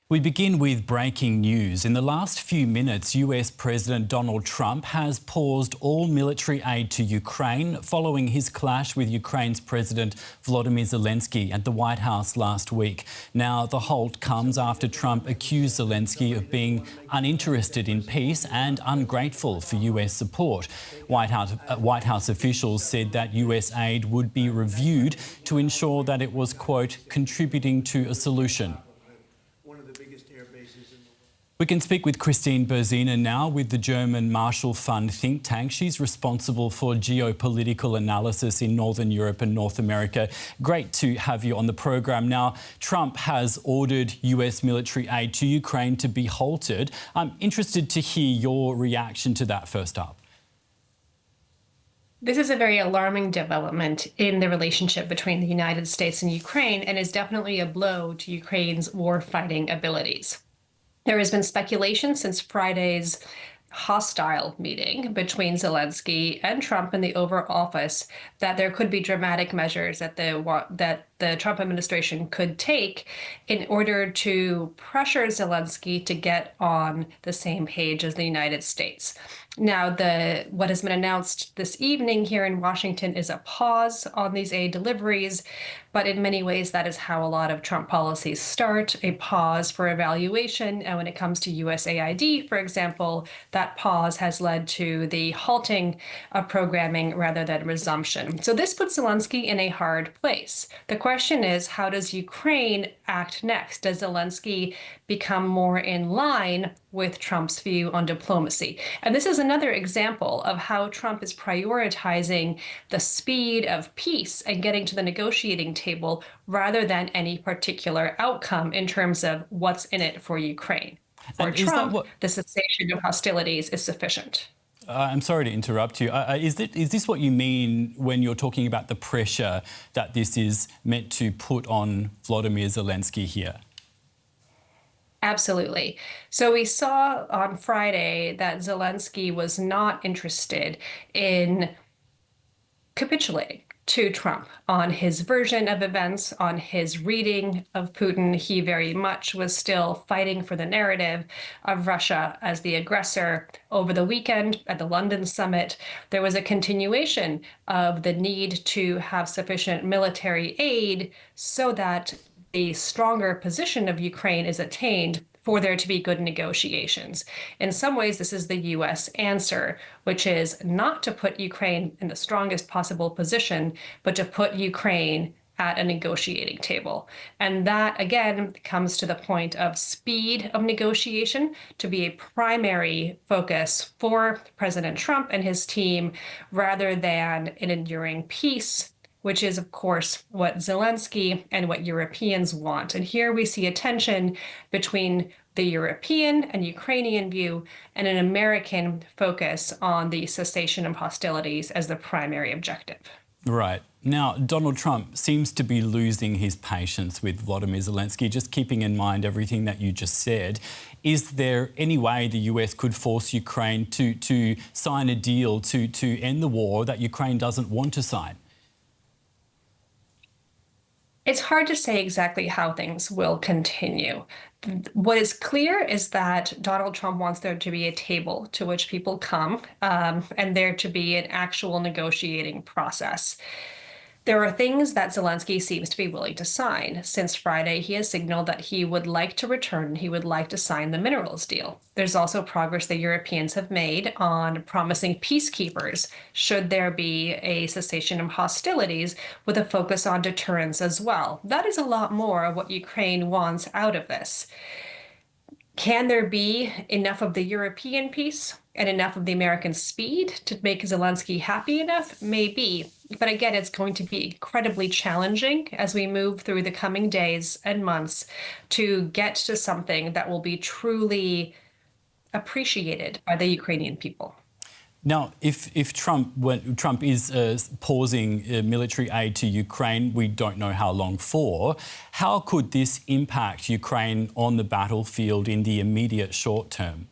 We begin with breaking news. In the last few minutes, US President Donald Trump has paused all military aid to Ukraine following his clash with Ukraine's President Volodymyr Zelenskyy at the White House last week. Now, the halt comes after Trump accused Zelenskyy of being uninterested in peace and ungrateful for US support. White House officials said that US aid would be reviewed to ensure that it was, quote, contributing to a solution. We can speak with Kristine Berzina now with the German Marshall Fund think tank. She's responsible for geopolitical analysis in Northern Europe and North America. Great to have you on the program. Now, Trump has ordered US military aid to Ukraine to be halted. I'm interested to hear your reaction to that first up. This is a very alarming development in the relationship between the United States and Ukraine, and is definitely a blow to Ukraine's war-fighting abilities. There has been speculation since Friday's hostile meeting between Zelenskyy and Trump in the Oval Office that there could be dramatic measures that the Trump administration could take in order to pressure Zelenskyy to get on the same page as the United States. Now, what has been announced this evening here in Washington is a pause on these aid deliveries, but in many ways that is how a lot of Trump policies start, a pause for evaluation. And when it comes to USAID, for example, that pause has led to the halting of programming rather than resumption. So this puts Zelenskyy in a hard place. The question is, how does Ukraine act next? Does Zelenskyy become more in line with Trump's view on diplomacy? And this is another example of how Trump is prioritizing the speed of peace and getting to the negotiating table rather than any particular outcome in terms of what's in it for Ukraine. For Trump, the cessation of hostilities is sufficient. I'm sorry to interrupt you. Is this what you mean when you're talking about the pressure that this is meant to put on Volodymyr Zelenskyy here? Absolutely. So we saw on Friday that Zelenskyy was not interested in capitulating to Trump on his version of events, on his reading of Putin. He very much was still fighting for the narrative of Russia as the aggressor. Over the weekend at the London summit, there was a continuation of the need to have sufficient military aid so that a stronger position of Ukraine is attained for there to be good negotiations. In some ways, this is the US answer, which is not to put Ukraine in the strongest possible position, but to put Ukraine at a negotiating table. And that, again, comes to the point of speed of negotiation to be a primary focus for President Trump and his team, rather than an enduring peace, which is, of course, what Zelenskyy and what Europeans want. And here we see a tension between the European and Ukrainian view and an American focus on the cessation of hostilities as the primary objective. Right. Now, Donald Trump seems to be losing his patience with Volodymyr Zelenskyy, just keeping in mind everything that you just said. Is there any way the US could force Ukraine to sign a deal to end the war that Ukraine doesn't want to sign? It's hard to say exactly how things will continue. What is clear is that Donald Trump wants there to be a table to which people come and there to be an actual negotiating process. There are things that Zelenskyy seems to be willing to sign. Since Friday, he has signaled that he would like to return, he would like to sign the minerals deal. There's also progress the Europeans have made on promising peacekeepers, should there be a cessation of hostilities, with a focus on deterrence as well. That is a lot more of what Ukraine wants out of this. Can there be enough of the European peace and enough of the American speed to make Zelenskyy happy enough? Maybe. But again, it's going to be incredibly challenging as we move through the coming days and months to get to something that will be truly appreciated by the Ukrainian people. Now, if Trump is pausing military aid to Ukraine, we don't know how long for, how could this impact Ukraine on the battlefield in the immediate short term?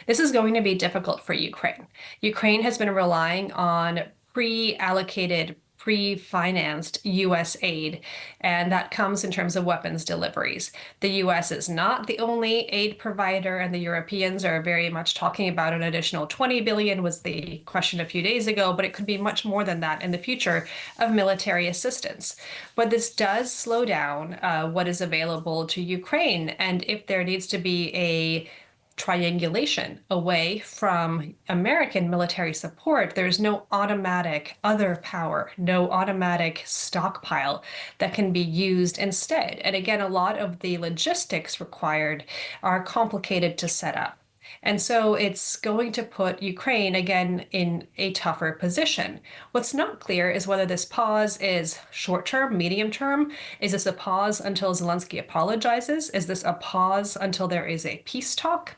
This is going to be difficult for Ukraine. Ukraine has been relying on pre-allocated pre-financed U.S. aid, and that comes in terms of weapons deliveries. The U.S. is not the only aid provider, and the Europeans are very much talking about an additional 20 billion was the question a few days ago, but it could be much more than that in the future of military assistance. But this does slow down what is available to Ukraine, and if there needs to be a triangulation away from American military support, there's no automatic other power, no automatic stockpile that can be used instead. And again, a lot of the logistics required are complicated to set up. And so it's going to put Ukraine again in a tougher position. What's not clear is whether this pause is short term, medium term. Is this a pause until Zelenskyy apologizes? Is this a pause until there is a peace talk?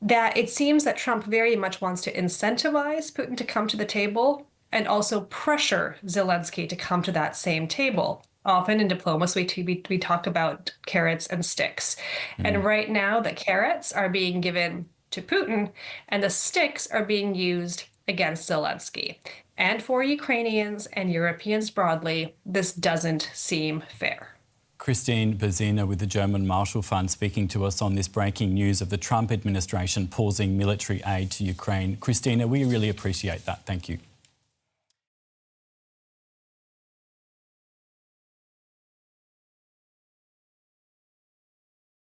That it seems that Trump very much wants to incentivize Putin to come to the table and also pressure Zelenskyy to come to that same table. Often in diplomacy, we talk about carrots and sticks. And right now, the carrots are being given to Putin, and the sticks are being used against Zelenskyy. And for Ukrainians and Europeans broadly, this doesn't seem fair. Kristine Berzina with the German Marshall Fund speaking to us on this breaking news of the Trump administration pausing military aid to Ukraine. Kristine, we really appreciate that. Thank you.